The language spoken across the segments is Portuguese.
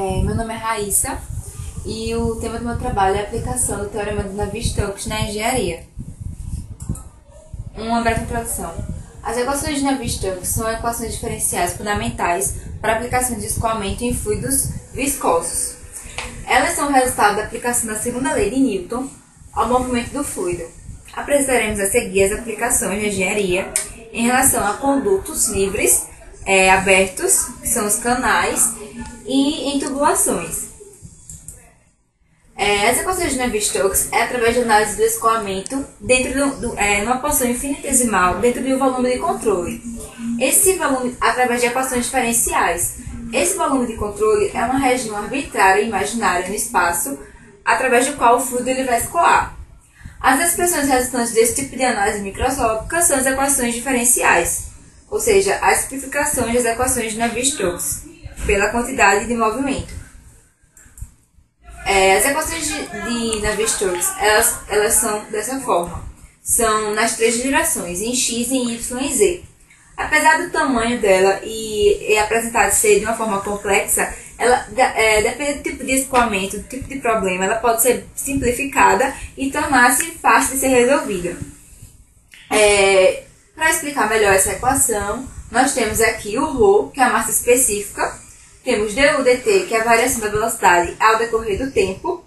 Meu nome é Raíssa e o tema do meu trabalho é a aplicação do Teorema de Navier-Stokes na engenharia. Uma breve introdução. As equações de Navier-Stokes são equações diferenciais fundamentais para a aplicação de escoamento em fluidos viscosos. Elas são o resultado da aplicação da segunda lei de Newton ao movimento do fluido. Apresentaremos a seguir as aplicações de engenharia em relação a condutos livres, abertos, que são os canais, e em tubulações. As equações de Navier-Stokes é através de análise do escoamento dentro numa porção infinitesimal dentro de um volume de controle. Esse volume, através de equações diferenciais. Esse volume de controle é uma região arbitrária e imaginária no espaço, através do qual o fluido ele vai escoar. As expressões resultantes desse tipo de análise microscópica são as equações diferenciais, ou seja, as simplificações das equações de Navier-Stokes pela quantidade de movimento. As equações de Navier-Stokes, elas são dessa forma. São nas três gerações, em x, em y e em z. Apesar do tamanho dela e apresentar ser de uma forma complexa, ela, dependendo do tipo de escoamento, do tipo de problema, ela pode ser simplificada e tornar-se fácil de ser resolvida. Para explicar melhor essa equação, nós temos aqui o ρ, que é a massa específica, temos du dt, que é a variação da velocidade ao decorrer do tempo,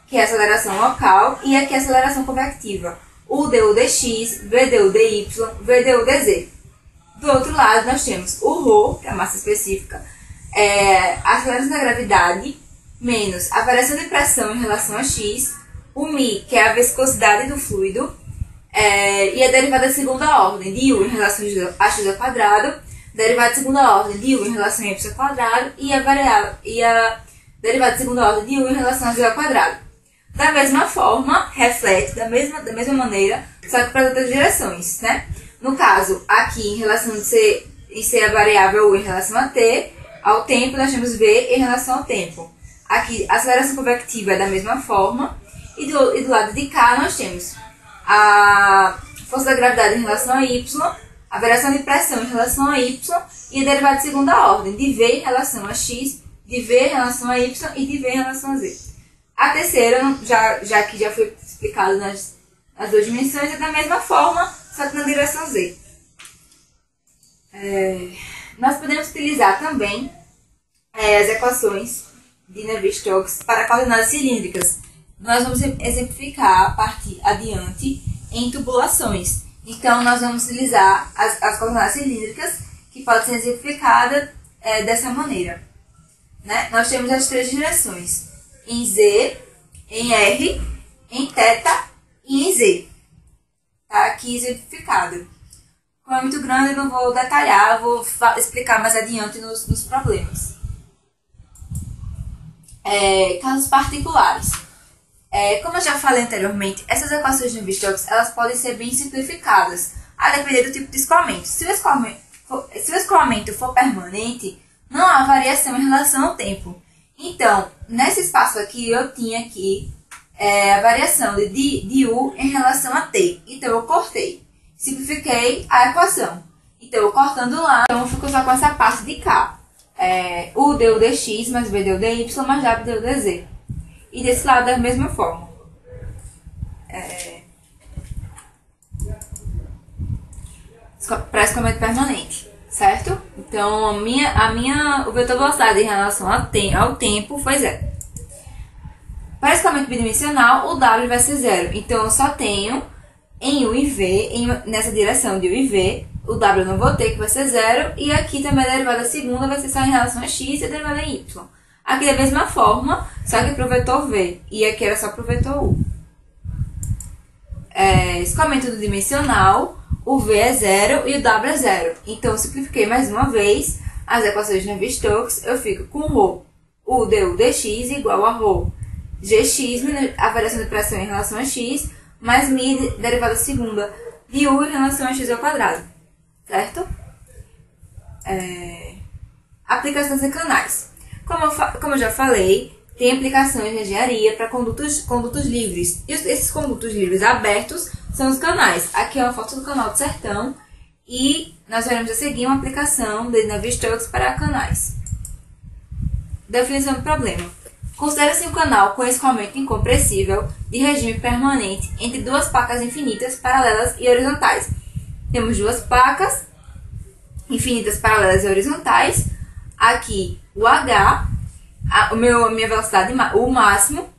que é a aceleração local, e aqui a aceleração convectiva, o du dx, vdu dy, vdu dz. Do outro lado, nós temos o ρ, que é a massa específica, a aceleração da gravidade, menos a variação de pressão em relação a x, o μ, que é a viscosidade do fluido, e a derivada de segunda ordem de u em relação a x ao quadrado, derivada de segunda ordem de u em relação a y ao quadrado e a derivada de segunda ordem de u em relação a z ao quadrado. Da mesma forma, reflete da mesma maneira, só que para outras direções, né? No caso, aqui em relação a ser a variável u em relação a t, ao tempo nós temos v em relação ao tempo. Aqui a aceleração convectiva é da mesma forma e do lado de cá nós temos a força da gravidade em relação a y, a variação de pressão em relação a y e a derivada de segunda ordem de v em relação a x, de v em relação a y e de v em relação a z. A terceira, já que já foi explicado nas duas dimensões, é da mesma forma, só que na direção z. Nós podemos utilizar também as equações de Navier-Stokes para coordenadas cilíndricas. Nós vamos exemplificar a partir adiante em tubulações. Então, nós vamos utilizar as coordenadas cilíndricas, que podem ser exemplificadas dessa maneira. Né? Nós temos as três direções, em z, em r, em θ e em z. Está aqui exemplificado. Como é muito grande, eu não vou detalhar, eu vou explicar mais adiante nos problemas. Casos particulares. Como eu já falei anteriormente, essas equações de Navier-Stokes elas podem ser bem simplificadas, a depender do tipo de escoamento. Se o escoamento for permanente, não há variação em relação ao tempo. Então, nesse espaço aqui, eu tinha aqui a variação de u em relação a t. Então, eu cortei. Simplifiquei a equação. Então, eu cortando lá, então eu fico só com essa parte de cá. U du dx mais v du dy mais w du dz. E desse lado da mesma forma. Para escoamento permanente, certo? Então, o vetor velocidade em relação ao tempo foi zero. Para escoamento bidimensional, o W vai ser zero. Então, eu só tenho em U e V, nessa direção de U e V, o W eu não vou ter, que vai ser zero. E aqui também a derivada segunda vai ser só em relação a x e a derivada em y. Aqui da mesma forma, só que para o vetor V. E aqui era só para o vetor U. Escoamento do dimensional, o V é zero e o W é zero. Então, eu simplifiquei mais uma vez as equações de Navier-Stokes. Eu fico com ρ, U du dx igual a ρ gx, a variação de pressão em relação a x, mais μ, derivada segunda de u em relação a x ao quadrado. Certo? Aplicações em canais. Como eu já falei, tem aplicações de engenharia para condutos livres. E esses condutos livres abertos são os canais. Aqui é uma foto do canal do Sertão e nós veremos a seguir uma aplicação de Navier-Stokes para canais. Definição do problema. Considera-se um canal com escoamento incompressível de regime permanente entre duas placas infinitas, paralelas e horizontais. Temos duas placas infinitas, paralelas e horizontais. Aqui o H, a minha velocidade, o máximo,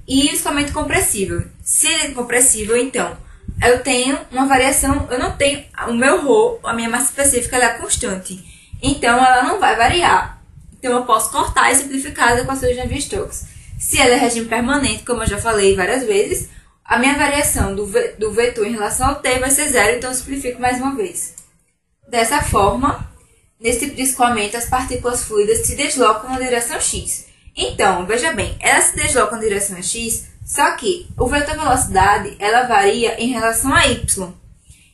e o escoamento compressível. Se ele é compressível, então, eu tenho uma variação, eu não tenho, o meu ρ, a minha massa específica, ela é constante. Então, ela não vai variar. Então, eu posso cortar e simplificar as equações de Navier-Stokes. Se ela é regime permanente, como eu já falei várias vezes, a minha variação do vetor em relação ao t vai ser zero, então eu simplifico mais uma vez. Dessa forma, nesse tipo de escoamento, as partículas fluidas se deslocam na direção x. Então, veja bem, elas se deslocam na direção x, só que o vetor velocidade, ela varia em relação a y.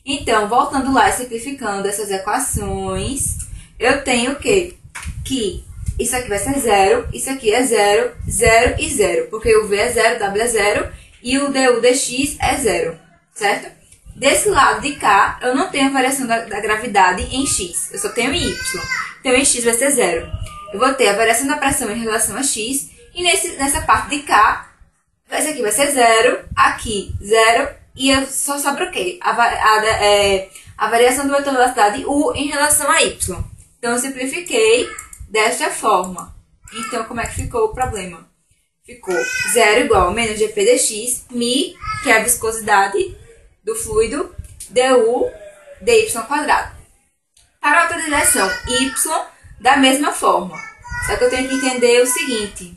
Então, voltando lá e simplificando essas equações, eu tenho o quê? Que isso aqui vai ser zero, isso aqui é zero, zero e zero, porque o v é zero, w é zero e o du dx é zero, certo? Desse lado de cá, eu não tenho a variação da gravidade em x, eu só tenho em y. Então, em x vai ser zero. Eu vou ter a variação da pressão em relação a x, e nessa parte de cá, esse aqui vai ser zero, aqui zero, e eu só sobra o quê? A variação do vetor velocidade u em relação a y. Então, eu simplifiquei desta forma. Então, como é que ficou o problema? Ficou zero igual a menos gp dx, μ, que é a viscosidade do fluido, du dy quadrado. Para a outra direção, y, da mesma forma. Só que eu tenho que entender o seguinte.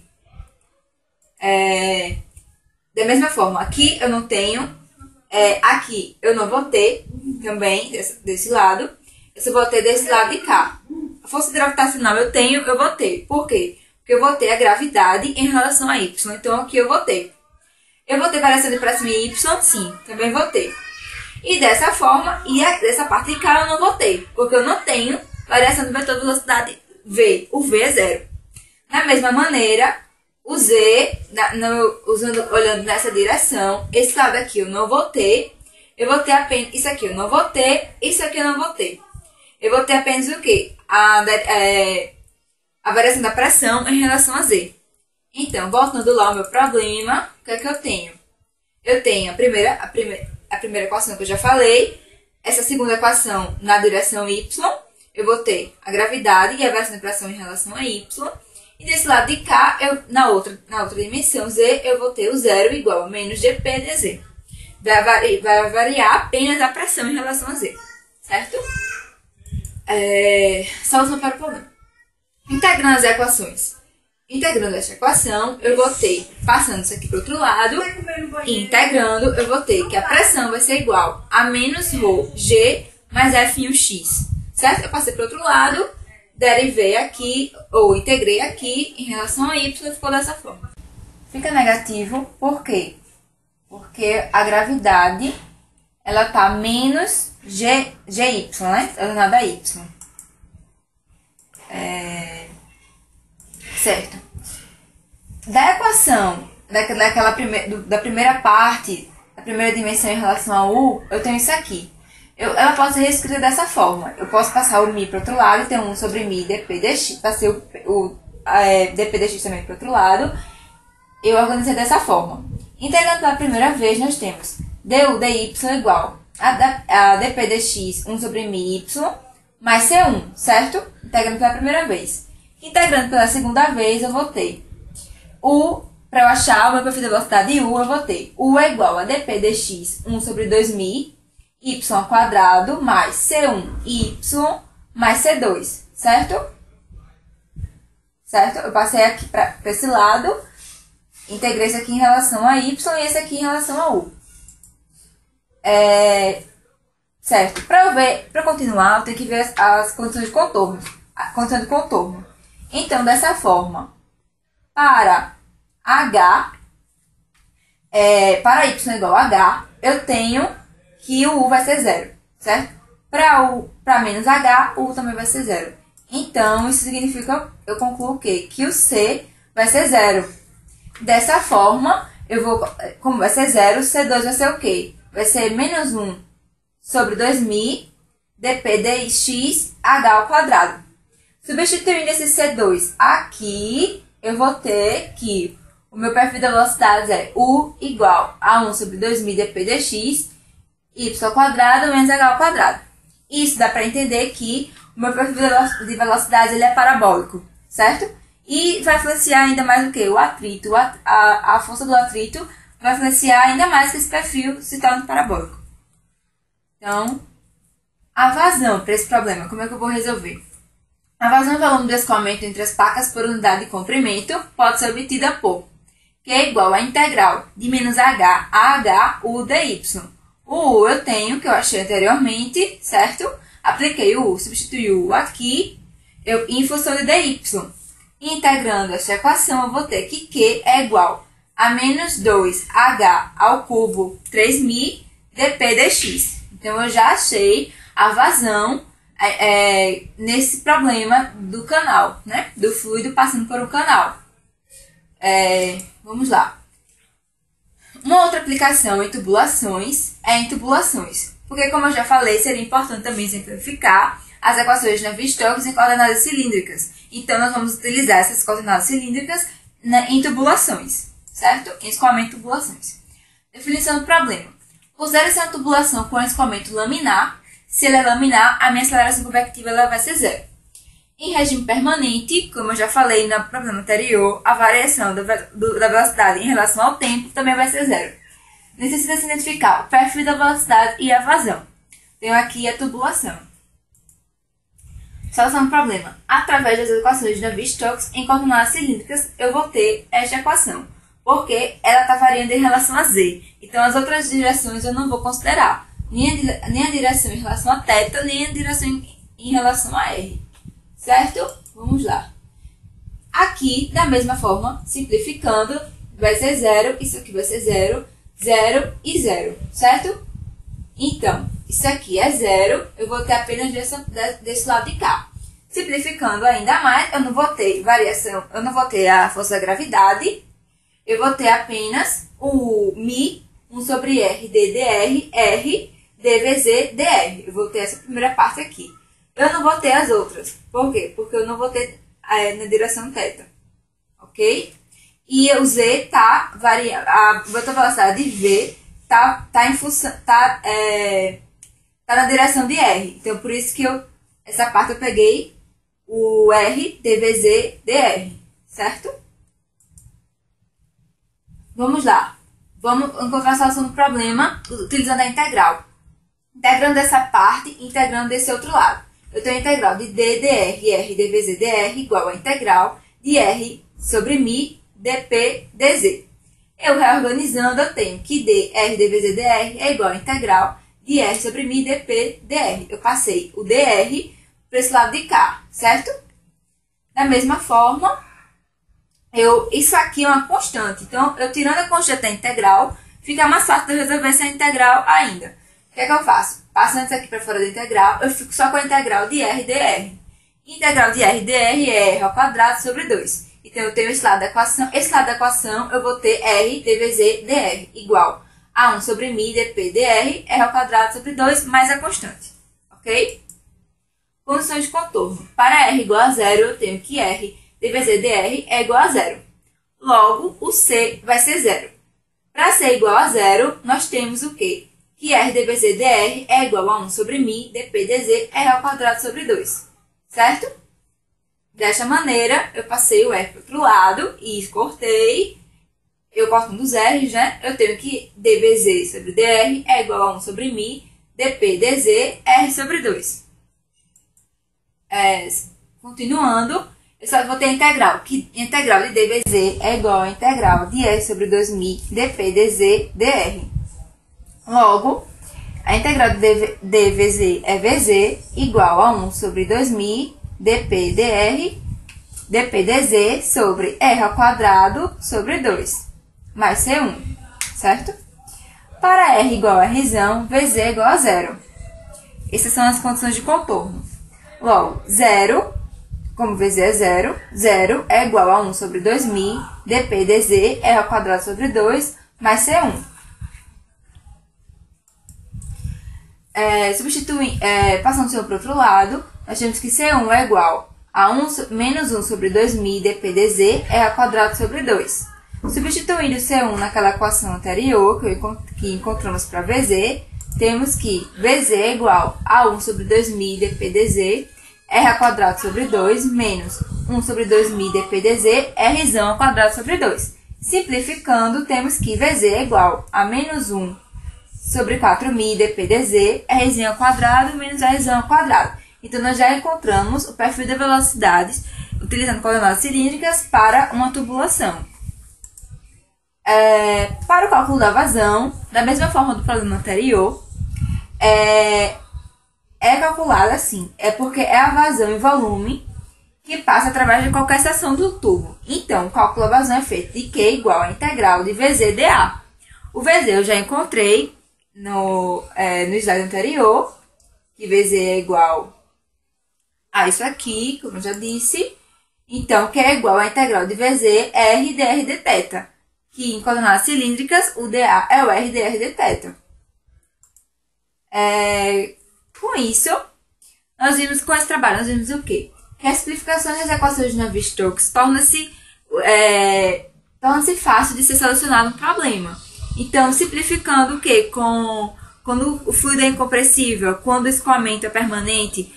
Da mesma forma, aqui eu não tenho, aqui eu não vou ter também desse lado. Eu só vou ter desse lado de cá. A força gravitacional eu vou ter. Por quê? Porque eu vou ter a gravidade em relação a y. Então, aqui eu vou ter. Eu vou ter variação de pressão em y? Sim, também vou ter. E dessa forma, dessa parte de cá eu não vou ter. Porque eu não tenho variação do vetor velocidade v. O v é zero. Da mesma maneira, o z, olhando nessa direção, esse lado aqui eu não vou ter. Eu vou ter apenas isso aqui eu não vou ter. Isso aqui eu não vou ter. Eu vou ter apenas o quê? A variação da pressão em relação a z. Então, voltando lá ao meu problema, o que é que eu tenho? Eu tenho a primeira equação que eu já falei, essa segunda equação na direção y, eu vou ter a gravidade e a variação da pressão em relação a y, e desse lado de cá, na outra dimensão z, eu vou ter o zero igual a menos gp dz. Vai variar apenas a pressão em relação a z, certo? Solução para o problema. Integrando as equações. Integrando essa equação, eu vou ter, passando isso aqui para o outro lado, e integrando, eu vou ter que a pressão vai ser igual a menos ρ g mais f x, certo? Eu passei para o outro lado, derivei aqui, ou integrei aqui, em relação a y, ficou dessa forma. Fica negativo, por quê? Porque a gravidade, ela tá menos gy, né? Elevado a y. Certo. Da equação da primeira parte, da primeira dimensão em relação a u, eu tenho isso aqui. Ela pode ser reescrita dessa forma. Eu posso passar o μ para o outro lado e ter 1 sobre μ dp dx. Passei o dp dx também para o outro lado. Eu organizei dessa forma. Integrando pela primeira vez, nós temos du dy igual a dp dx 1 sobre μ y mais c1, certo? Integrando pela primeira vez. Integrando pela segunda vez, eu vou ter para eu achar o meu perfil de velocidade u, eu vou ter u é igual a dp dx 1 sobre 2μ y ao quadrado mais c1 y mais c2, certo? Certo? Eu passei aqui para esse lado, integrei isso aqui em relação a y e esse aqui em relação a u. Certo? Para continuar, eu tenho que ver as condições de contorno. A condição de contorno. Então, dessa forma, para h, para y igual a h, eu tenho que o u vai ser zero, certo? Para menos h, o u também vai ser zero. Então, isso significa, eu concluo o quê? Que o c vai ser zero. Dessa forma, como vai ser zero, c2 vai ser o quê? Vai ser menos 1 sobre 2μ dp dx h ao quadrado. Substituindo esse C2 aqui, eu vou ter que o meu perfil da velocidade é U igual a 1 sobre 2.000 dp dx, y quadrado menos h ao quadrado. Isso dá para entender que o meu perfil de velocidade ele é parabólico, certo? E vai influenciar ainda mais o que? O atrito, a força do atrito vai influenciar ainda mais que esse perfil se torne parabólico. Então, a vazão para esse problema, como é que eu vou resolver? A vazão do volume de escoamento entre as placas por unidade de comprimento pode ser obtida por Q é igual a integral de menos H a H U dy. O U eu tenho, que eu achei anteriormente, certo? Apliquei o U, substituí o U aqui, em função de dy. Integrando essa equação, eu vou ter que Q é igual a menos 2H ao cubo 3.000 dp dx. Então, eu já achei a vazão nesse problema do canal, né? Do fluido passando por um canal. Vamos lá. Uma outra aplicação em tubulações é em tubulações. Porque, como eu já falei, seria importante também exemplificar as equações de Navier-Stokes em coordenadas cilíndricas. Então, nós vamos utilizar essas coordenadas cilíndricas em tubulações, certo? Em escoamento de tubulações. Definição do problema. Considere-se uma tubulação com escoamento laminar. Se ele é laminar, a minha aceleração convectiva ela vai ser zero. Em regime permanente, como eu já falei no problema anterior, a variação da velocidade em relação ao tempo também vai ser zero. Necessita-se identificar o perfil da velocidade e a vazão. Tenho aqui a tubulação. Solução do problema. Através das equações de Navier-Stokes em coordenadas cilíndricas, eu vou ter esta equação, porque ela está variando em relação a z. Então, as outras direções eu não vou considerar. Nem a direção em relação a θ, nem a direção em relação a r. Certo? Vamos lá. Aqui, da mesma forma, simplificando, vai ser 0, isso aqui vai ser 0, 0 e 0, certo? Então, isso aqui é 0, eu vou ter apenas desse lado de cá. Simplificando ainda mais, eu não vou ter variação, eu não vou ter a força da gravidade, eu vou ter apenas o μ, 1 sobre r ddr, r dvz dr. Eu vou ter essa primeira parte aqui. Eu não vou ter as outras. Por quê? Porque eu não vou ter na direção θ. Ok? E o z está variando. A velocidade de v está em função, tá na direção de r. Então, por isso que essa parte eu peguei o r dvz dr. Certo? Vamos lá. Vamos encontrar a solução do problema utilizando a integral. Integrando essa parte, integrando desse outro lado. Eu tenho a integral de d dr r dvz dr igual a integral de r sobre μ dp dz. Eu reorganizando, eu tenho que d r dvz dr é igual a integral de r sobre μ dp dr. Eu passei o dr para esse lado de cá, certo? Da mesma forma, isso aqui é uma constante. Então, eu tirando a constante da integral, fica mais fácil de eu resolver essa integral ainda. O que é que eu faço? Passando isso aqui para fora da integral, eu fico só com a integral de r dr. Integral de r dr é r ao quadrado sobre 2. Então, eu tenho esse lado da equação. Esse lado da equação, eu vou ter r dvz dr igual a 1 sobre μ dp dr, r ao quadrado sobre 2, mais a constante. Ok? Condições de contorno. Para r igual a zero, eu tenho que r dvz dr é igual a zero. Logo, o c vai ser zero. Para c igual a zero, nós temos o quê? Que r dvz dr é igual a 1 sobre μ dp dz r ao quadrado sobre 2. Certo? Desta maneira, eu passei o r para o outro lado e cortei. Eu cortando os r's, né? Eu tenho que dvz sobre dr é igual a 1 sobre μ dp dz r sobre 2. Continuando, eu só vou ter a integral. Que integral de dvz é igual a integral de r sobre 2μ dp dz dr. Logo, a integral de dvz é vz igual a 1 sobre 2μ dp dr dp dz sobre r ao quadrado sobre 2, mais C1, certo? Para r igual a rzão, vz é igual a zero. Essas são as condições de contorno. Logo, 0, como vz é 0, 0 é igual a 1 sobre 2μ dp dz r ao quadrado sobre 2, mais C1. Passando o C1 para o outro lado, nós temos que C1 é igual menos 1 sobre 2.000 dp dz R ao quadrado sobre 2. Substituindo C1 naquela equação anterior que encontramos para VZ, temos que VZ é igual a 1 sobre 2.000 dp dz R ao quadrado sobre 2 menos 1 sobre 2.000 dp dz R ao quadrado sobre 2. Simplificando, temos que VZ é igual a menos 1 sobre 4.000 dp dz R ao quadrado menos R ao quadrado. Então, nós já encontramos o perfil de velocidades utilizando coordenadas cilíndricas para uma tubulação. Para o cálculo da vazão, da mesma forma do problema anterior, é calculada assim, porque é a vazão em volume que passa através de qualquer seção do tubo. Então, o cálculo da vazão é feito de Q igual a integral de VZ dA. O VZ eu já encontrei no slide anterior, que VZ é igual a isso aqui, como eu já disse. Então, Q é igual a integral de VZ R dr dθ, que em coordenadas cilíndricas o dA é o R dr dθ. Com isso, com esse trabalho, nós vimos o quê? Que a simplificação das equações de Navier-Stokes torna-se fácil de ser solucionado um problema. Então, simplificando o quê? Quando o fluido é incompressível, quando o escoamento é permanente,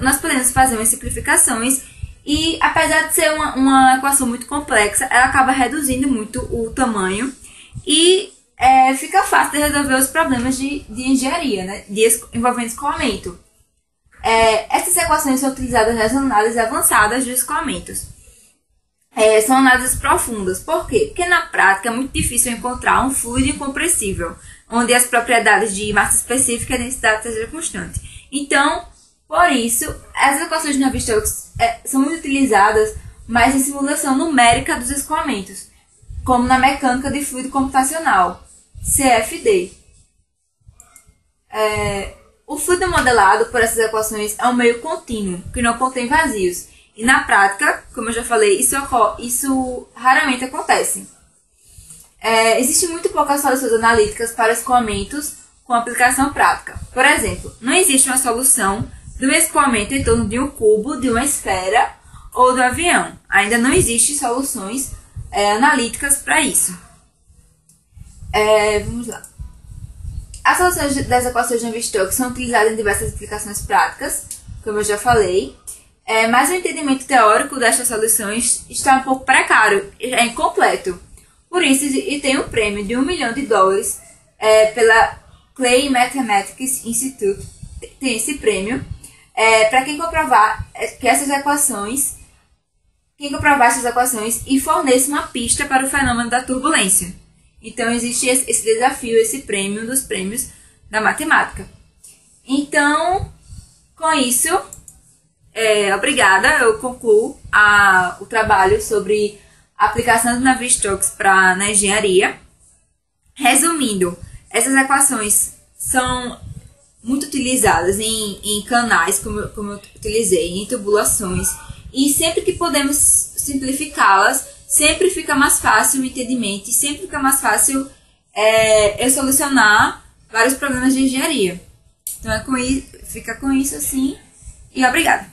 nós podemos fazer umas simplificações e, apesar de ser uma equação muito complexa, ela acaba reduzindo muito o tamanho e fica fácil de resolver os problemas de engenharia, né, envolvendo escoamento. Essas equações são utilizadas nas análises avançadas de escoamentos. São análises profundas. Por quê? Porque na prática é muito difícil encontrar um fluido incompressível, onde as propriedades de massa específica e densidade sejam constantes. Então, por isso, as equações de Navier-Stokes são muito utilizadas, mas em simulação numérica dos escoamentos, como na mecânica de fluido computacional, CFD. O fluido modelado por essas equações é um meio contínuo, que não contém vazios. E na prática, como eu já falei, isso raramente acontece. Existem muito poucas soluções analíticas para escoamentos com aplicação prática. Por exemplo, não existe uma solução do escoamento em torno de um cubo, de uma esfera ou do avião. Ainda não existem soluções analíticas para isso. Vamos lá. As soluções das equações de Navier-Stokes são utilizadas em diversas aplicações práticas, como eu já falei, mas o entendimento teórico destas soluções está um pouco precário, é incompleto. Por isso, e tem um prêmio de $1 milhão pela Clay Mathematics Institute, tem esse prêmio, para quem comprovar essas equações e forneça uma pista para o fenômeno da turbulência. Então, existe esse desafio, esse prêmio, um dos prêmios da matemática. Então, com isso, obrigada. Eu concluo o trabalho sobre a aplicação do Navier-Stokes na engenharia. Resumindo, essas equações são muito utilizadas em canais, como eu utilizei, em tubulações. E sempre que podemos simplificá-las, sempre fica mais fácil o entendimento e sempre fica mais fácil eu solucionar vários problemas de engenharia. Então, fica com isso assim e obrigada.